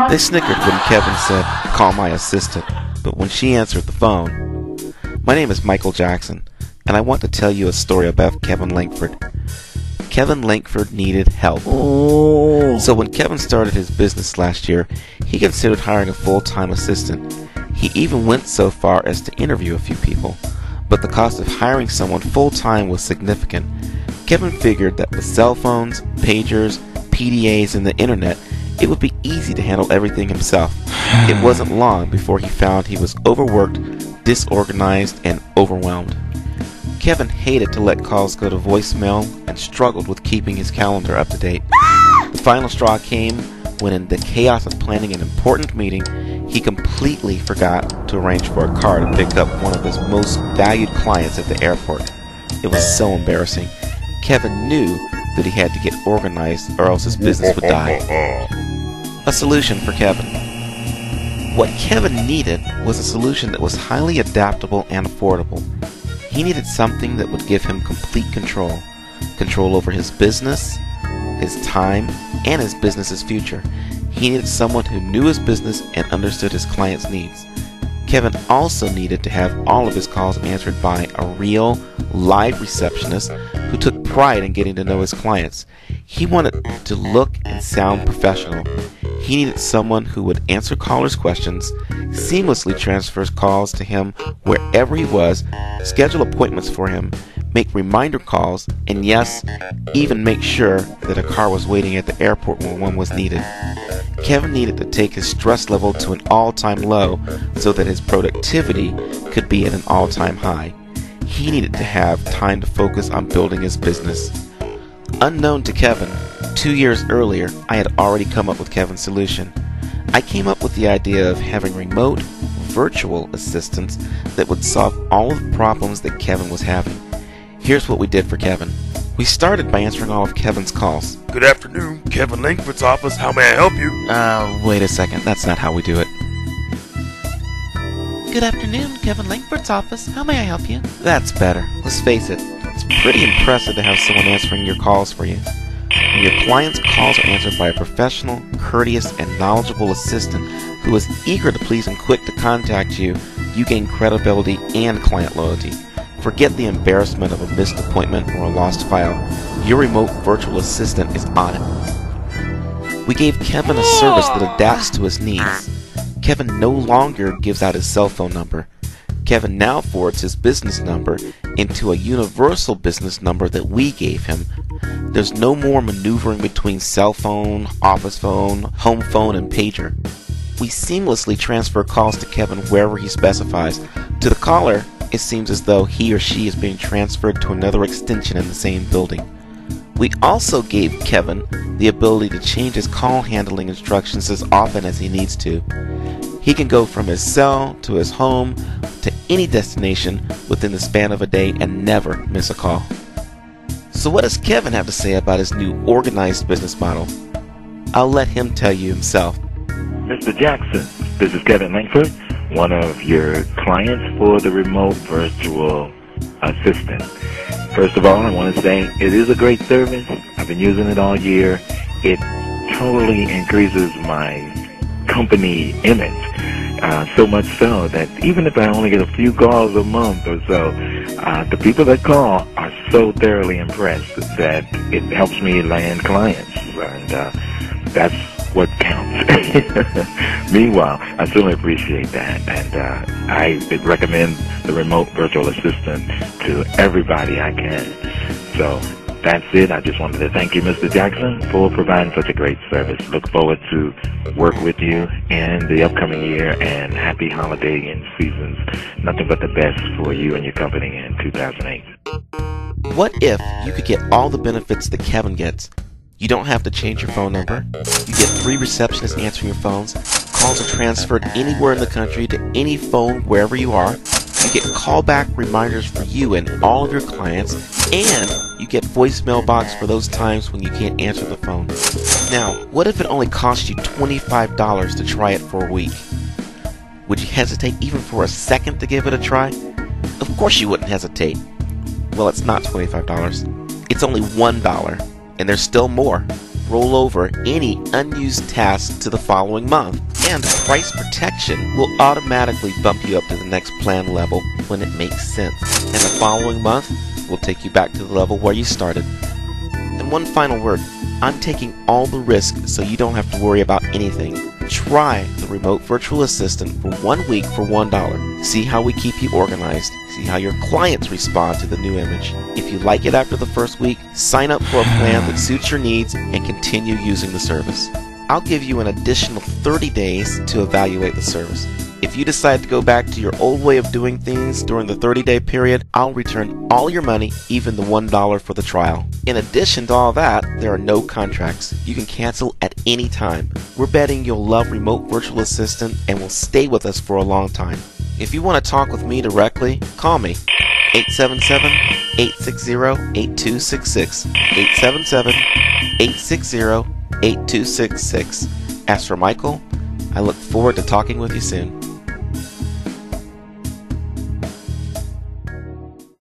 They snickered when Kevin said, "Call my assistant," but when she answered the phone, "My name is Michael Jackson, and I want to tell you a story about Kevin Lankford." Kevin Lankford needed help. So when Kevin started his business last year, he considered hiring a full-time assistant. He even went so far as to interview a few people, but the cost of hiring someone full-time was significant. Kevin figured that with cell phones, pagers, PDAs, and the internet, it would be easy to handle everything himself. It wasn't long before he found he was overworked, disorganized, and overwhelmed. Kevin hated to let calls go to voicemail and struggled with keeping his calendar up to date. The final straw came when, in the chaos of planning an important meeting, he completely forgot to arrange for a car to pick up one of his most valued clients at the airport. It was so embarrassing. Kevin knew that he had to get organized or else his business would die. A solution for Kevin. What Kevin needed was a solution that was highly adaptable and affordable. He needed something that would give him complete control. Control over his business, his time, and his business's future. He needed someone who knew his business and understood his clients' needs. Kevin also needed to have all of his calls answered by a real, live receptionist who took pride in getting to know his clients. He wanted to look and sound professional. He needed someone who would answer callers' questions, seamlessly transfer calls to him wherever he was, schedule appointments for him, make reminder calls, and yes, even make sure that a car was waiting at the airport when one was needed. Kevin needed to take his stress level to an all-time low so that his productivity could be at an all-time high. He needed to have time to focus on building his business. Unknown to Kevin, 2 years earlier, I had already come up with Kevin's solution. I came up with the idea of having remote, virtual assistants that would solve all of the problems that Kevin was having. Here's what we did for Kevin. We started by answering all of Kevin's calls. Good afternoon, Kevin Lankford's office. How may I help you? Wait a second. That's not how we do it. Good afternoon, Kevin Lankford's office. How may I help you? That's better. Let's face it, it's pretty impressive to have someone answering your calls for you. When your client's calls are answered by a professional, courteous, and knowledgeable assistant who is eager to please and quick to contact you, you gain credibility and client loyalty. Forget the embarrassment of a missed appointment or a lost file. Your remote virtual assistant is on it. We gave Kevin a service that adapts to his needs. Kevin no longer gives out his cell phone number. Kevin now forwards his business number into a universal business number that we gave him. There's no more maneuvering between cell phone, office phone, home phone, and pager. We seamlessly transfer calls to Kevin wherever he specifies. To the caller, it seems as though he or she is being transferred to another extension in the same building. We also gave Kevin the ability to change his call handling instructions as often as he needs to. He can go from his cell to his home to any destination within the span of a day and never miss a call. So what does Kevin have to say about his new organized business model? I'll let him tell you himself. Mr. Jackson, this is Kevin Lankford, one of your clients for the remote virtual assistant. First of all, I want to say it is a great service. I've been using it all year. It totally increases my company image, so much so that even if I only get a few calls a month or so, the people that call are so thoroughly impressed that it helps me land clients, and that's what counts. Meanwhile, I certainly appreciate that, and I recommend the remote virtual assistant to everybody I can. So that's it. I just wanted to thank you, Mr. Jackson, for providing such a great service. Look forward to work with you in the upcoming year, and happy holiday and seasons. Nothing but the best for you and your company in 2008. What if you could get all the benefits that Kevin gets? You don't have to change your phone number. You get 3 receptionists answering your phones. Calls are transferred anywhere in the country to any phone wherever you are. You get callback reminders for you and all of your clients, and you get voicemail box for those times when you can't answer the phone. Now, what if it only cost you $25 to try it for a week? Would you hesitate even for a second to give it a try? Of course you wouldn't hesitate. Well, it's not $25. It's only $1, and there's still more. roll over any unused tasks to the following month. And price protection will automatically bump you up to the next plan level when it makes sense. And the following month will take you back to the level where you started. And one final word, I'm taking all the risk so you don't have to worry about anything. Try the remote virtual assistant for 1 week for $1. See how we keep you organized. See how your clients respond to the new image. If you like it after the first week, sign up for a plan that suits your needs and continue using the service. I'll give you an additional 30 days to evaluate the service. If you decide to go back to your old way of doing things during the 30-day period, I'll return all your money, even the $1 for the trial. In addition to all that, there are no contracts. You can cancel at any time. We're betting you'll love Remote Virtual Assistant and will stay with us for a long time. If you want to talk with me directly, call me. 877-860-8266. 877-860-8266. As for Michael, I look forward to talking with you soon.